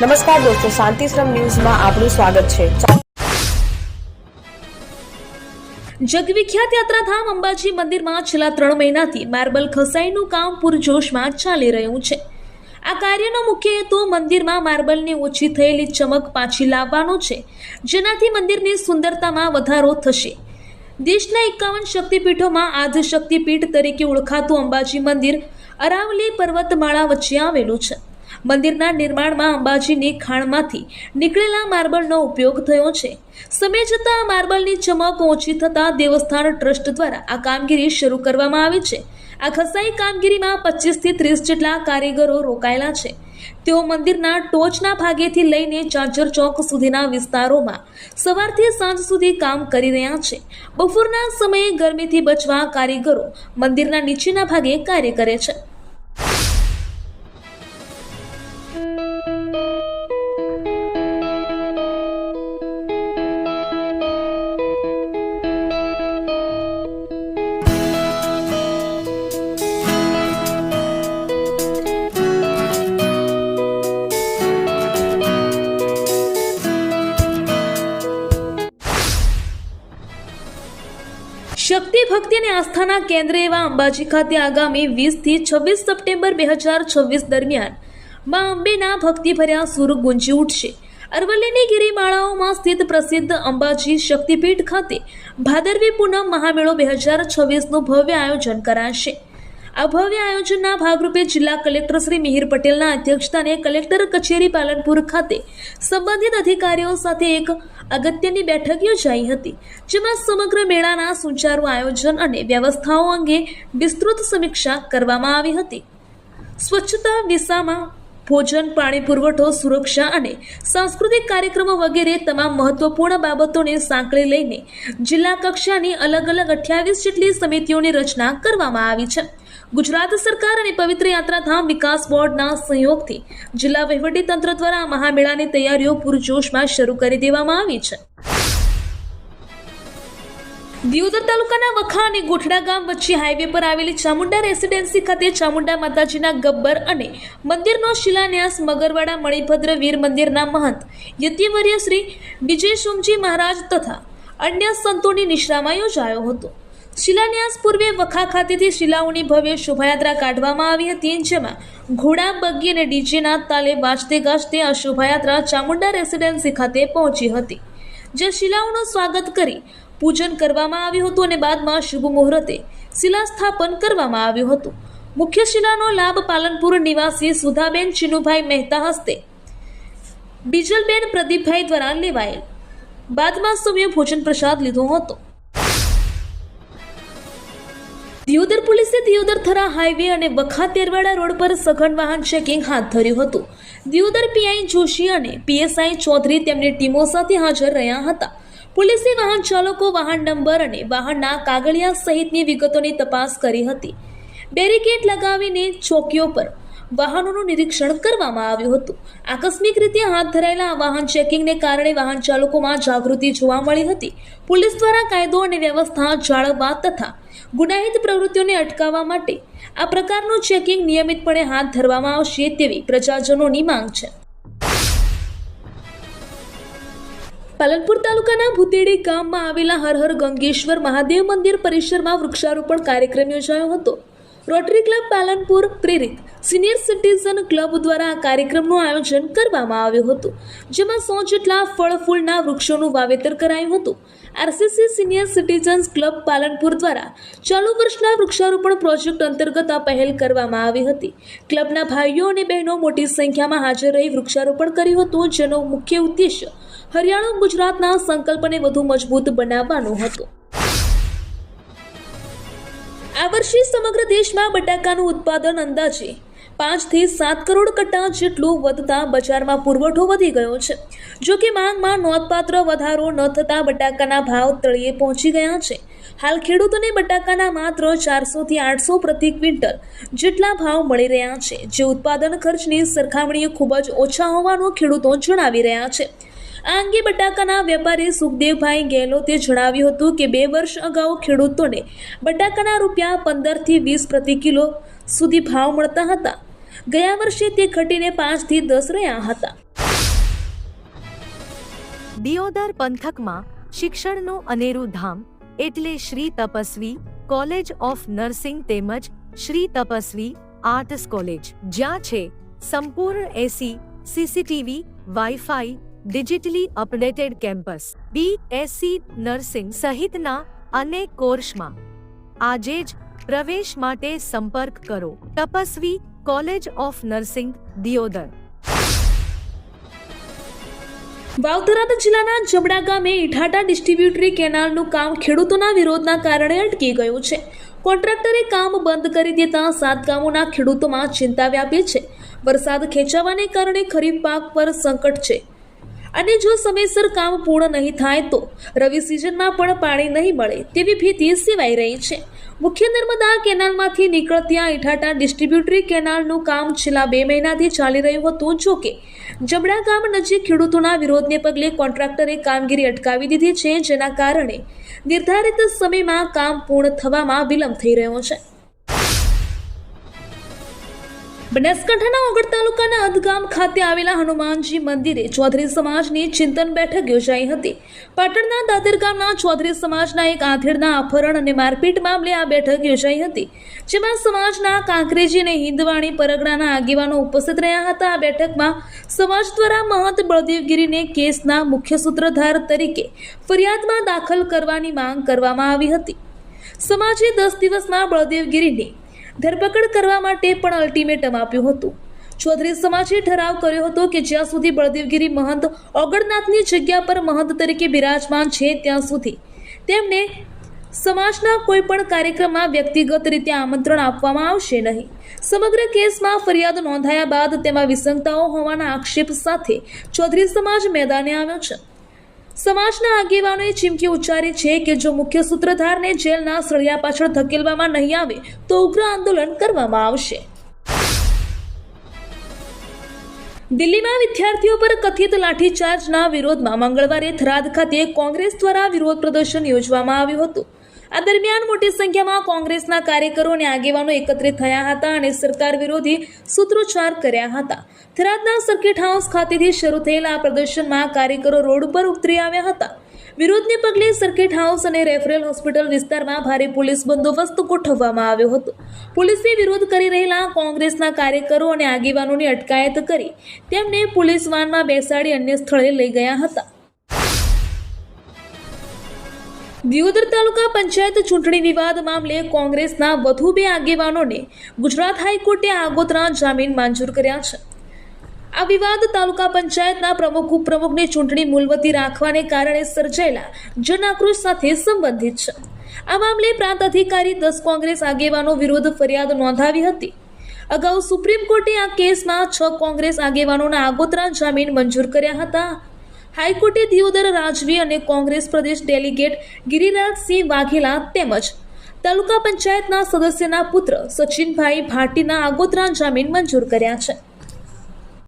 નમસ્કાર દોસ્તો, શાંતિશ્રમ ન્યૂઝમાં આપનું સ્વાગત છે। જગવિખ્યાત યાત્રાધામ અંબાજી મંદિરમાં છેલ્લા 3 મહિનાથી માર્બલ ખસાઈનું કામ પૂરજોશમાં ચાલી રહ્યું છે। આ કાર્યનો મુખ્ય હેતુ મંદિરમાં માર્બલની ઓછી થયેલી ચમક પાછી લાવવાનો છે, જેનાથી મંદિરની સુંદરતામાં વધારો થશે। દેશના 51 શક્તિપીઠોમાં આદ્ય શક્તિપીઠ તરીકે ઓળખાતું અંબાજી મંદિર અરાવલી પર્વતમાળા વચ્ચે આવેલું છે। મંદિરના નિર્માણમાં અંબાજીની ખાણમાંથી નીકળેલા માર્બલનો ઉપયોગ થયો છે। સમય જતાં માર્બલની ચમક ઓછી થતાં દેવસ્થાન ટ્રસ્ટ દ્વારા આ કામગીરી શરૂ કરવામાં આવી છે। આ ખસાઈ કામગીરીમાં 25 થી 30 જેટલા કારીગરો રોકાયેલા છે। તેઓ મંદિરના ટોચના ભાગેથી લઈને ચાચર ચોક સુધીના વિસ્તારોમાં સવારથી સાંજ સુધી કામ કરી રહ્યા છે। બપોરના સમયે ગરમીથી બચવા કારીગરો મંદિરના નીચેના ભાગે કાર્ય કરે છે। શક્તિ ભક્તિ અને આસ્થાના કેન્દ્ર એવા અંબાજી ખાતે આગામી 20 થી 26 સપ્ટેમ્બર 2026 દરમિયાન માં અંબેના ભક્તિભર્યા સૂર ગુંજી ઉઠશે। અરવલ્લીની ગિરિમાળાઓમાં સ્થિત પ્રસિદ્ધ અંબાજી શક્તિપીઠ ખાતે ભાદરવી પૂનમ મહામેળો 2026નું ભવ્ય આયોજન કરાશે। આ ભવ્ય આયોજનના ભાગરૂપે જિલ્લા કલેક્ટર શ્રી મિહિર પટેલના અધ્યક્ષસ્થાને કલેક્ટર કચેરી પાલનપુર ખાતે સંબંધિત અધિકારીઓ સાથે એક અગત્યની બેઠક યોજાઈ હતી, જેમાં સમગ્ર મેળાના સુચારુ આયોજન અને વ્યવસ્થાઓ અંગે વિસ્તૃત સમીક્ષા કરવામાં આવી હતી। સ્વચ્છતા, વિસામા, ભોજન, પાણી પુરવઠો, સુરક્ષા અને સાંસ્કૃતિક કાર્યક્રમો વગેરે તમામ મહત્વપૂર્ણ બાબતોને સાંકળી લઈને જિલ્લા કક્ષાની અલગ અલગ 28 જેટલી સમિતિઓની રચના કરવામાં આવી છે। ગુજરાત સરકાર અને પવિત્ર યાત્રાધામ વિકાસ બોર્ડના સહયોગથી જિલ્લા વહીવટીતંત્ર દ્વારા મહામેળાની તૈયારીઓ પૂરજોશમાં શરૂ કરી દેવામાં આવી છે। દિયોદર તાલુકાના વખા અને ગોઠડા ગામ વચ્ચે હાઈવે પર આવેલી ચામુંડા રેસિડેન્સી ખાતે ચામુંડા માતાજીના ગબ્બર અને મંદિરનો શિલાન્યાસ મગરવાડા મણિભદ્ર વીર મંદિરના મહંત યતિવર્ય શ્રી વિજય સોમજી મહારાજ તથા અન્ય સંતોની નિશ્રામાં યોજાયો હતો। શિલાન્યાસ પૂર્વે વખા ખાતેથી શિલાઓની ભવ્ય શોભાયાત્રા કાઢવામાં આવી હતી, જેમાં ઘોડા, બગ્ગી અને ડીજેના તાલે વાજતે ગાજતે આ શોભાયાત્રા ચામુંડા રેસિડેન્સી ખાતે પહોંચી હતી, જે શિલાઓનું સ્વાગત કરી પૂજન કરવામાં આવ્યું હતું અને બાદમાં શુભ મુહૂર્તે શિલા સ્થાપન કરવામાં આવ્યું હતું। મુખ્ય શિલાનો લાભ પાલનપુર નિવાસી સુધાબેન ચિનુભાઈ મહેતા હસ્તે બીજલબેન પ્રદીપભાઈ દ્વારા લેવાયેલ, બાદમાં સૌએ ભોજન પ્રસાદ લીધો હતો। દિયોદર પોલીસે દિયોદર થરા હાઈવે અને વખા તેરવાડા રોડ પર સઘન વાહન ચેકિંગ હાથ ધર્યું હતું। દિયોદર પીઆઈ જોશી અને પીએસઆઈ ચૌધરી તેમની ટીમો સાથે હાજર રહ્યા હતા। પોલીસે વાહન ચાલકો, વાહન નંબર અને વાહનના કાગળિયા સહિતની વિગતોની તપાસ કરી હતી। બેરિકેડ લગાવીને ચોકીઓ પર વાહનોનું નિરીક્ષણ કરવામાં આવ્યું હતું। આકસ્મિક રીતે હાથ ધરાયેલા આ વાહન ચેકિંગને કારણે વાહન ચાલકોમાં જાગૃતિ જોવા મળી હતી। પોલીસ દ્વારા કાયદો અને વ્યવસ્થા જાળવવા તથા ગુનાહિત પ્રવૃત્તિઓને અટકાવવા માટે આ પ્રકારનું ચેકિંગ નિયમિતપણે હાથ ધરવામાં આવશે તેવી પ્રજાજનોની માંગ છે। પાલનપુર તાલુકાના ભૂતેડી ગામમાં આવેલા હર હર ગંગેશ્વર મહાદેવ મંદિર પરિસરમાં વૃક્ષારોપણ કાર્યક્રમ યોજાયો હતો। રોટરી ક્લબ પાલનપુર પ્રેરિત સિનિયર સિટીઝન ક્લબ દ્વારા આ કાર્યક્રમનું આયોજન કરવામાં આવ્યું હતું, જેમાં 100 જેટલા ફળ ફૂલના વૃક્ષોનું વાવેતર કરાયું હતું। RCC senior citizens club Palanpur દ્વારા ચાલુ વર્ષના વૃક્ષારોપણ પ્રોજેક્ટ અંતર્ગત આ પહેલ કરવામાં આવી હતી। ક્લબના ભાઈઓ અને બહેનો મોટી સંખ્યામાં હાજર રહી વૃક્ષારોપણ કર્યું હતું, જેનો મુખ્ય ઉદ્દેશ્ય હરિયાળું ગુજરાતના સંકલ્પને વધુ મજબૂત બનાવવાનું હતું। આ વર્ષે સમગ્ર દેશમાં બટાકાનું ઉત્પાદન અંદાજે 5 થી 7 કરોડ કટ્ટા જેટલું વધતા બજારમાં પુરવઠો વધી ગયો છે। જો કે માંગમાં નોંધપાત્ર વધારો ન થતાં બટાકાના ભાવ તળિયે પહોંચી ગયા છે। હાલ ખેડૂતોને બટાકાના માત્ર 400 થી 800 પ્રતિ ક્વિન્ટલ જેટલા ભાવ મળી રહ્યા છે, જે ઉત્પાદન ખર્ચની સરખામણીએ ખૂબ જ ઓછા હોવાનું ખેડૂતો જણાવી રહ્યા છે। આ અંગે બટાકાના વેપારી સુખદેવભાઈ ગેહલોતે જણાવ્યું હતું કે 2 વર્ષ અગાઉ ખેડૂતોને બટાકાના રૂપિયા 15 થી 20 પ્રતિ કિલો સુધી ભાવ મળતા હતા। ગયા વર્ષે તે ઘટીને 5 થી 10 રહ્યા હતા। દિયોદર પંથકમાં શિક્ષણનું અનેરું ધામ એટલે Shri Tapasvi college of nursing તેમજ શ્રી તપસ્વી આર્ટ્સ કોલેજ, જ્યાં છે સંપૂર્ણ AC, CCTV, wifi, digitally updated campus, BSc nursing સહિતના અનેક કોર્સમાં આજે જ પ્રવેશ માટે સંપર્ક કરો. Tapasvi college of nursing, Deodar. Vav Tharad જિલ્લાના જબડા ગામે ઇઠાટા ડિસ્ટ્રીબ્યુટરી કેનાલનું કામ ખેડૂતોના વિરોધના કારણે અટકી ગયું છે. કોન્ટ્રાક્ટરે કામ બંધ કરી દેતા 7 ગામોના ખેડૂતોમાં ચિંતા વ્યાપી છે. વરસાદ ખેંચાવાને કારણે ખરીફ પાક પર સંકટ છે અને જો સમયસર કામ પૂર્ણ નહીં થાય તો રવિ સિઝનમાં પણ પાણી નહીં મળે તેવી ભીતિ સેવાઈ રહી છે. મુખ્ય નર્મદા કેનાલમાંથી નીકળતી આ ઇઠાટા ડિસ્ટ્રીબ્યુટરી કેનાલનું કામ છેલ્લા 2 મહિનાથી ચાલી રહ્યું હતું. જો કે જબડા ગામ નજીક ખેડૂતોના વિરોધને પગલે કોન્ટ્રાક્ટરે કામગીરી અટકાવી દીધી છે, જેના કારણે નિર્ધારિત સમયમાં કામ પૂર્ણ થવામાં વિલંબ થઈ રહ્યો છે. બનાસકાંઠાના ઓગળ તાલુકાના અધગામ ખાતે આવેલા હનુમાનજી મંદિરે ચૌધરી સમાજની ચિંતન બેઠક યોજાઈ હતી. પાટણના દાદર ગામના ચૌધરી સમાજના એક આધેડના અપહરણ અને મારપીટ મામલે આ બેઠક યોજાઈ હતી, જેમાં સમાજના કાંકરેજી અને હિંદવાણી પરગણાના આગેવાનો ઉપસ્થિત રહ્યા હતા. આ બેઠકમાં સમાજ દ્વારા મહંત બળદેવગીરીને કેસના મુખ્ય સૂત્રધાર તરીકે ફરિયાદમાં દાખલ કરવાની માંગ કરવામાં આવી હતી. સમાજે 10 દિવસમાં બળદેવગીરીની ધરપકડ કરવા માટે પણ અલ્ટિમેટમ આપ્યું હતું. ચૌધરી સમાજે ઠરાવ કર્યો હતો કે જ્યાં સુધી બળદેવગીરી મહંત ઓગળનાથની જગ્યા પર મહંત તરીકે બિરાજમાન છે ત્યાં સુધી તેમને સમાજના કોઈ પણ કાર્યક્રમમાં વ્યક્તિગત રીતે આમંત્રણ આપવામાં આવશે નહીં. સમગ્ર કેસમાં ફરિયાદ નોંધાયા બાદ તેમાં વિસંગતાઓ હોવાના આક્ષેપ સાથે ચૌધરી સમાજ મેદાને આવ્યો છે. સમાજના આગેવાનોએ ચીમકી ઉચ્ચારી છે કે જો મુખ્ય સૂત્રધારને જેલના સળિયા પાછળ ધકેલવામાં નહીં આવે તો ઉગ્ર આંદોલન કરવામાં આવશે. દિલ્હીમાં વિદ્યાર્થીઓ પર કથિત લાઠીચાર્જના વિરોધમાં મંગળવારે થરાદ ખાતે કોંગ્રેસ દ્વારા વિરોધ પ્રદર્શન યોજવામાં આવ્યું હતું. આ દરમિયાન મોટી સંખ્યામાં કોંગ્રેસના કાર્યકરો અને આગેવાનો એકત્રિત થયા હતા અને સરકાર વિરોધી સૂત્રોચ્ચાર કર્યા હતા. થરાદના સર્કિટ હાઉસ ખાતેથી શરૂ થયેલા આ પ્રદર્શનમાં કાર્યકરો રોડ પર ઉતરી આવ્યા હતા. વિરોધને પગલે સર્કિટ હાઉસ અને રેફરલ હોસ્પિટલ વિસ્તારમાં ભારે પોલીસ બંદોબસ્ત ગોઠવવામાં આવ્યો હતો. પોલીસે વિરોધ કરી રહેલા કોંગ્રેસના કાર્યકરો અને આગેવાનોની અટકાયત કરી તેમને પોલીસ વાનમાં બેસાડી અન્ય સ્થળે લઈ ગયા હતા. દિયોદર તાલુકા પંચાયત ચૂંટણી વિવાદ મામલે કોંગ્રેસના વધુ 2 આગેવાનોને ગુજરાત હાઈકોર્ટે આગોતરા જામીન મંજૂર કર્યા છે. આ વિવાદ તાલુકા પંચાયતના પ્રમુખ ઉપપ્રમુખની ચૂંટણી મુલતવી રાખવાને કારણે સર્જાયેલા જનાક્રોશ સાથે સંબંધિત છે. આ મામલે પ્રાંત અધિકારી 10 કોંગ્રેસ આગેવાનો વિરુદ્ધ ફરિયાદ નોંધાવી હતી. અગાઉ સુપ્રીમ કોર્ટે આ કેસમાં 6 કોંગ્રેસ આગેવાનોના આગોતરા જામીન મંજૂર કર્યા હતા. હાઈકોર્ટે દિયોદર રાજવી અને કોંગ્રેસ પ્રદેશ ડેલિગેટ ગિરિરાજસિંહ વાઘેલા તેમજ તાલુકા પંચાયતના સદસ્યના પુત્ર સચિનભાઈ ભાટીના આગોતરા જામીન મંજૂર કર્યા છે.